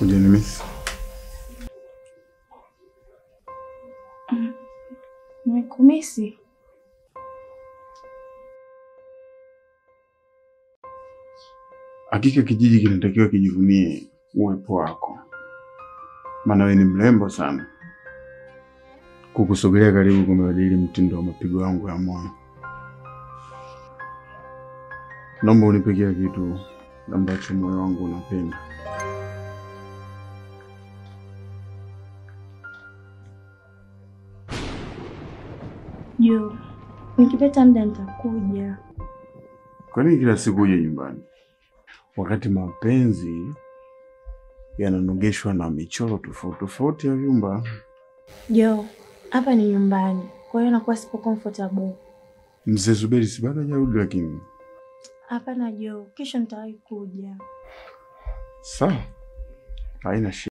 Ujanimisi? Nimekumisi. Hakika kijiji kinatakiwa kijivunie uwepo wako, maana wewe ni mrembo sana. Kukusogelea karibu kumebadili mtindo wa mapigo yangu ya moyo. Naomba unipe kila kitu ambacho moyo wangu unapenda. Jo, nikipata muda nitakuja. Kwa nini kila siku uje nyumbani wakati mapenzi yananogeshwa na michoro tofauti tofauti ya vyumba? Jo, hapa ni nyumbani, kwa hiyo nakuwa sipo comfortable. Mzee Zuberi si bado hajarudi lakini? Hapana Jo, kesho nitawahi kuja. Sawa, haina shida.